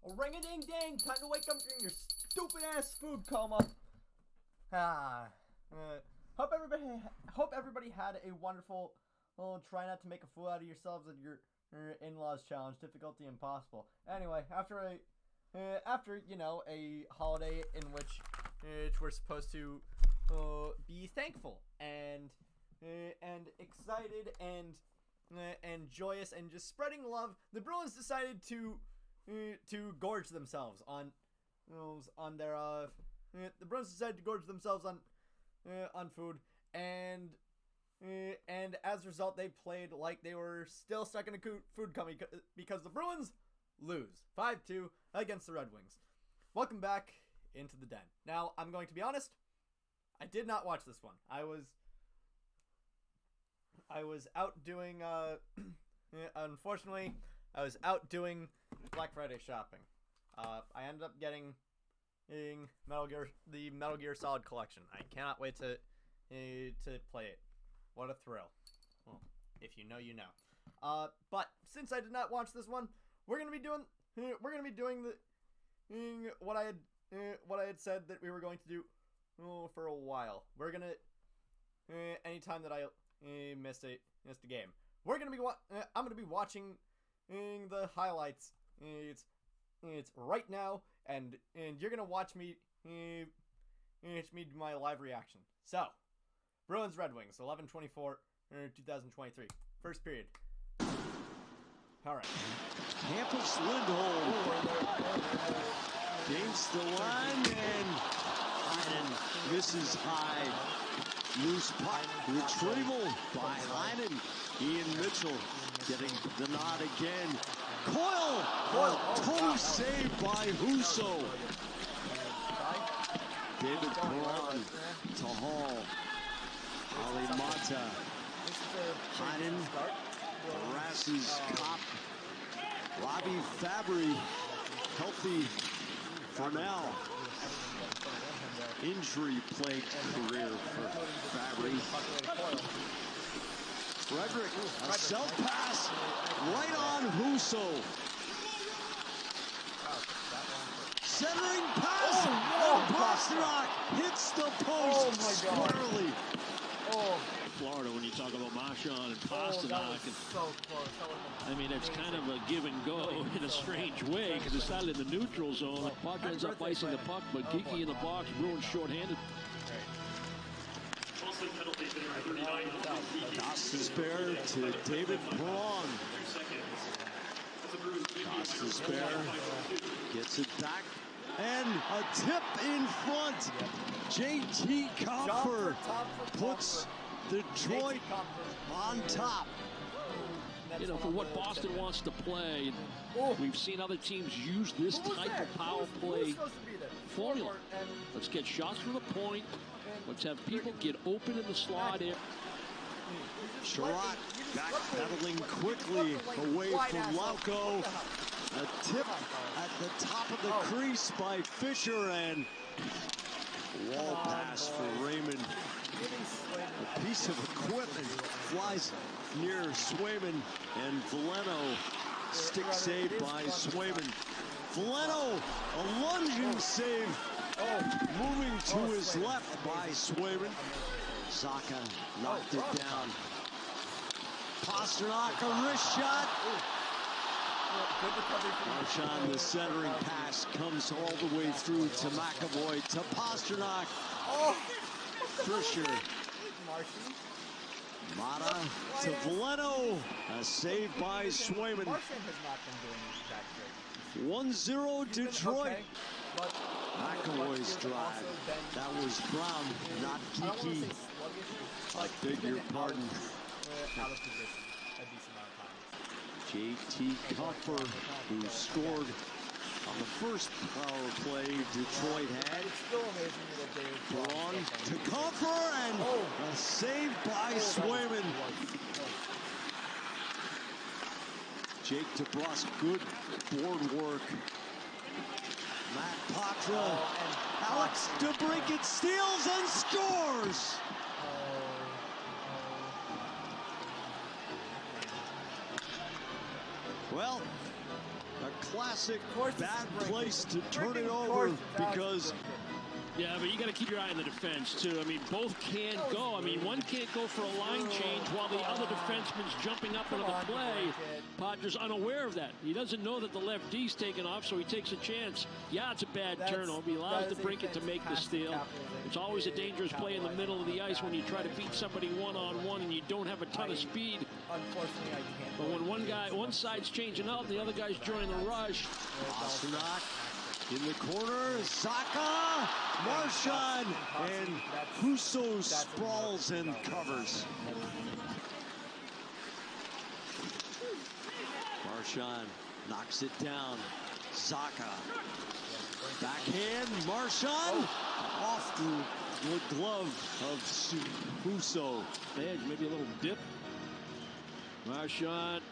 Ring-a-ding-ding! Time to wake up from your stupid-ass food coma. Hope everybody had a wonderful. Try not to make a fool out of yourselves at your in-laws challenge. Difficulty impossible. Anyway, after you know, a holiday in which we're supposed to be thankful and excited and joyous and just spreading love, the Bruins decided to gorge themselves on their the Bruins decided to gorge themselves on food, and as a result they played like they were still stuck in a food coma because the Bruins lose 5-2 against the Red Wings. Welcome back into the den. Now, I'm going to be honest, I did not watch this one. I was out doing unfortunately I was out doing Black Friday shopping. I ended up getting the Metal Gear Solid collection. I cannot wait to play it. What a thrill. Well, if you know, you know. But since I did not watch this one, we're gonna be doing the what I had said that we were going to do for a while. We're gonna anytime that I missed a game, I'm gonna be watching the highlights. It's right now, and you're gonna watch me do my live reaction. So, Bruins Red Wings 11/24 2023 first period. All right. Campus Lindholm gains the line and misses high. Loose puck retrieval by Heinen. Ian Mitchell getting the nod again. Coyle! Total save by Husso. David Perron to Hall. Ali Mata. Heinen harasses Kopp. Robbie Fabry healthy for now. Injury-plagued career for Fabry. Frederick, a self-pass right on Husso. Centering pass, Pastrnak hits the post squarely. Florida, when you talk about Marchand and Pastrnak, so close. I mean, it's kind of a give and go in a strange way because it's not in the neutral zone. The puck ends up icing the puck, but Geeky in the box, Bruins shorthanded. Gostisbehere to David Perron. Gostisbehere gets it back. And a tip in front. JT Compher puts Detroit on top. You know, for what Boston wants to play, we've seen other teams use this type of power play formula. Let's get shots from the point. Let's have people get open in the slot. Sherratt backpedaling quickly away from Lauko. A tip at the top of the crease by Fisher, and wall pass for Raymond. A piece of equipment flies near Swayman, and Veleno stick save by Swayman. Veleno, a lunging save, moving to his left by Swayman. Zaka knocked it down. Pastrnak, a wrist shot. Marchand, the centering pass comes all the way through to McAvoy, to Pastrnak. Fisher. Mata to Veleno. A save by Swayman. 1-0 Detroit. McAvoy's drive. That was Brown, not Geeky. I beg your pardon. Out of position a decent amount of times. JT Compher, who scored on the first power play Detroit had. It's still amazing that they Perron to Compher, and a save by Swayman. Jake DeBrusk, good board work. Matt Patra, Alex DeBrincat steals and scores! Well, A classic bad place to turn it over because... Yeah, but you got to keep your eye on the defense, too. I mean, both can't go. I mean, one can't go for a line change while the other defenseman's jumping up into the play. Podger's unaware of that. He doesn't know that the left D's taking off, so he takes a chance. Yeah, it's a bad turnover. He allows the break it to make the steal. It's always a dangerous play in the middle of the ice when you try to beat somebody one-on-one and you don't have a ton of speed. Unfortunately, I can't. But when one side's changing out and the other guy's joining the rush. Pastrnak in the corner, Zacha, Marchand, and Husso sprawls and covers. Marchand knocks it down. Zacha, backhand, Marchand, off the glove of Husso. Edge, maybe a little dip. Marchand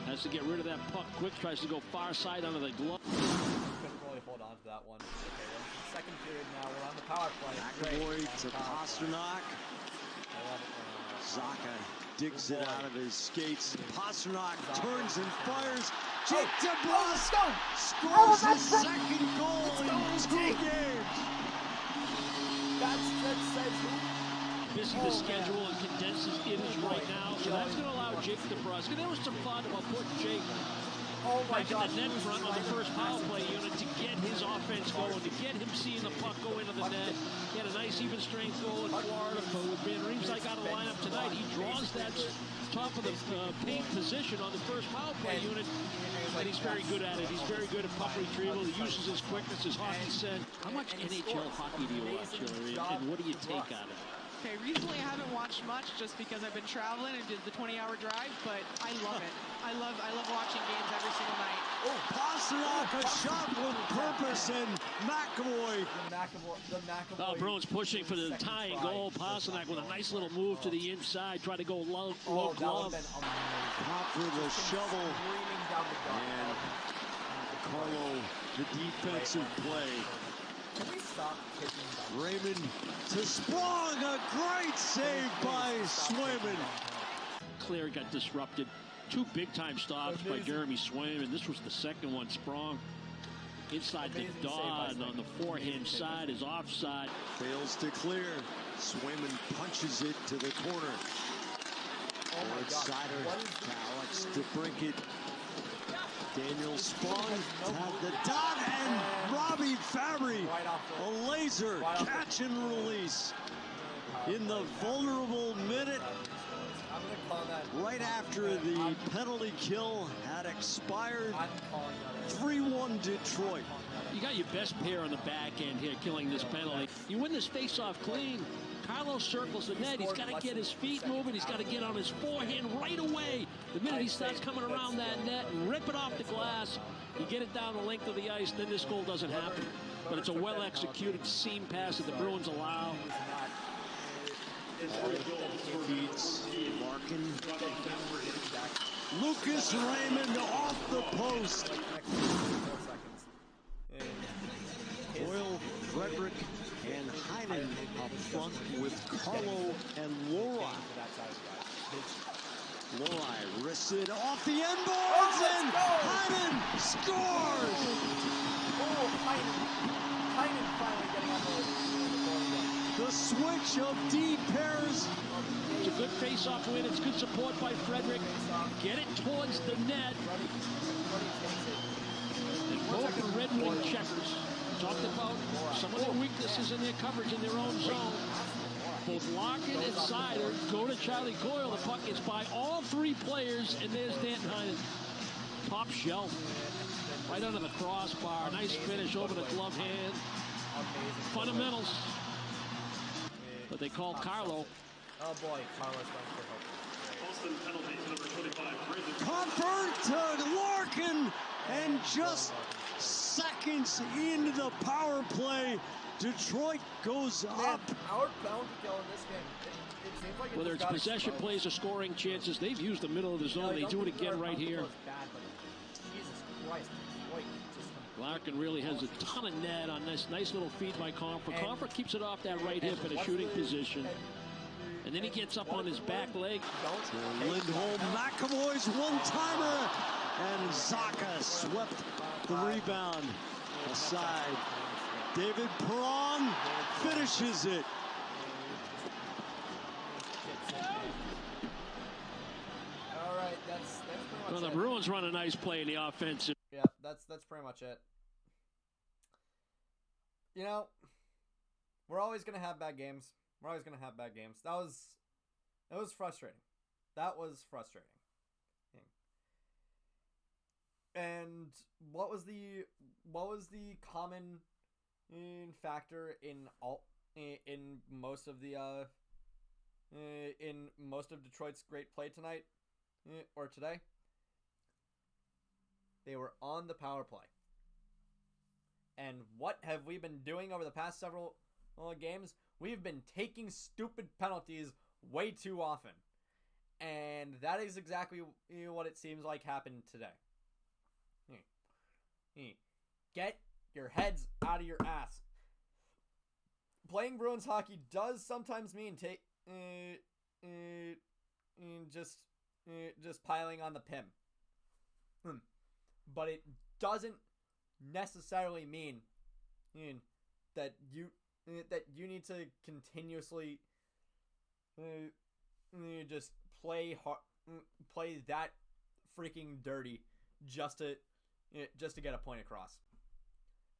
has to get rid of that puck quick, tries to go far side under the glove. Couldn't really hold on to that one. Okay, we're in the second period now. We're on the power play. McAvoy to Pastrnak. Zacha digs it out of his skates. Pastrnak turns and fires. Jake DeBrusk scores his second goal in 2 games. That says Missing the schedule and condenses innings right now, so that's going to allow Jake DeBrusk. And there was some thought about putting Jake back in the net front on the first power play unit to get his offense going, to get him seeing the puck go into the net. He had a nice even strength goal in Florida, but with Ben Reeves-Like out of the lineup tonight, he draws that top of the paint position on the first power play unit, and he's very good at it. He's very good at puck retrieval. He uses his quickness, his hockey sense. How much NHL hockey do you watch, Hillary, and what do you take out of it? Okay, recently I haven't watched much just because I've been traveling and did the 20-hour drive, but I love it. I love watching games every single night. Oh, Pastrnak, a shot with purpose, and McAvoy. The McAvoy. Bruins pushing for the tying goal. Pastrnak with a nice little move to the inside, try to go low glove. Pop for the shovel. And Carlo, the defensive play. Can we stop kicking them? Raymond to Sprong, a great save by Swayman. Claire got disrupted. 2 big-time stops by Jeremy Swayman. This was the second one. Sprong inside the dot and on the forehand side is offside. Fails to clear. Swayman punches it to the corner. Forward sider to Alex DeBrincat. Daniel Sprong had the dot, and Robbie Fabry, a laser catch and release in the vulnerable minute right after the penalty kill had expired. 3-1 Detroit. You got your best pair on the back end here killing this penalty. You win this face-off clean. Carlos circles the net. He's got to get his feet moving. He's got to get on his forehand right away. The minute he starts coming around that net and rip it off the glass, you get it down the length of the ice, then this goal doesn't happen. But it's a well-executed seam pass that the Bruins allow. Feeds Larkin. Lucas Raymond off the post. Doyle, Frederick, and Heinen up front with Carlo and Lorai. Lorai risks it off the end boards, and Heinen scores! Heinen finally getting on the The switch of D pairs. It's a good face-off win. It's good support by Frederick. Get it towards the net. And both the Red Wing checkers talked about some of their weaknesses in their coverage in their own zone. Both Larkin and Sider go to Charlie Coyle. The puck is by all 3 players, and there's Danton Heinen. Top shelf. Right under the crossbar. Nice finish over the glove hand. Fundamentals. But they call Carlo. Oh boy, Carlo's going for help. Boston penalty to number 25. Comfort to Larkin, and just seconds into the power play, Detroit goes up. Our bound to kill in this game. It seems like whether it's possession plays or scoring chances, they've used the middle of the zone. They do it again right here. Jesus Christ, Larkin really has a ton of net on this nice little feed by Comfort. Comfort keeps it off that right hip in a shooting position. And then he gets up on his back leg. Lindholm, McAvoy's one-timer, and Zaka swept the rebound aside. David Perron finishes it. All right, that's pretty much Well, the it. Bruins run a nice play in the offensive. Yeah, that's pretty much it. You know, we're always gonna have bad games. We're always gonna have bad games. That was frustrating. That was frustrating. And what was the common factor in most of Detroit's great play tonight or today? They were on the power play. And what have we been doing over the past several games? We've been taking stupid penalties way too often. And that is exactly what it seems like happened today. Get your heads out of your ass. Playing Bruins hockey does sometimes mean just piling on the PIM. But it doesn't necessarily mean that you need to continuously just play that freaking dirty just to get a point across.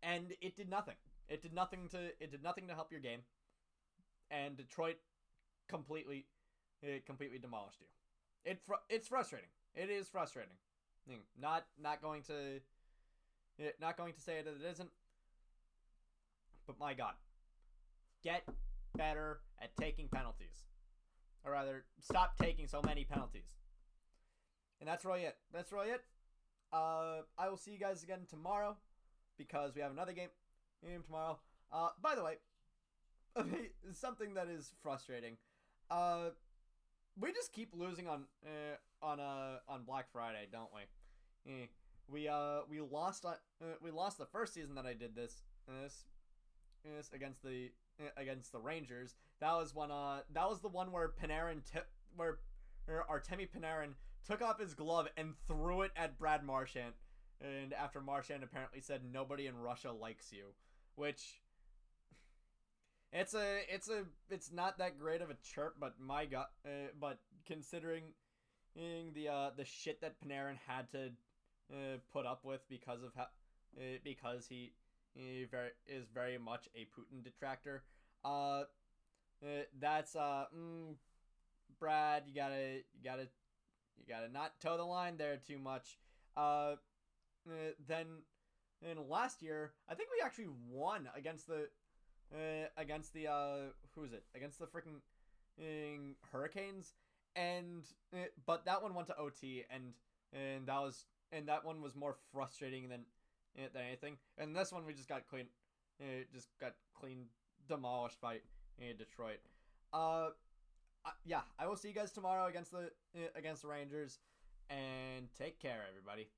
And it did nothing. It did nothing to help your game. And Detroit completely demolished you. It's frustrating. It is frustrating. Not going to say it isn't. But my God, get better at taking penalties, or rather, stop taking so many penalties. And that's really it. I will see you guys again tomorrow, because we have another game tomorrow. By the way, something that is frustrating. We just keep losing on Black Friday, don't we? We lost the first season that I did this against the Rangers. That was the one where Artemi Panarin took off his glove and threw it at Brad Marchand, and after Marchand apparently said nobody in Russia likes you, which it's not that great of a chirp, but my God, but considering the shit that Panarin had to put up with because he is very much a Putin detractor. That's Brad, you gotta not toe the line there too much. Then last year, I think we actually won against the who is it? Against the freaking Hurricanes, but that one went to OT, and that one was more frustrating than anything. And this one we just got clean demolished by Detroit. Yeah, I will see you guys tomorrow against the Rangers, and take care, everybody.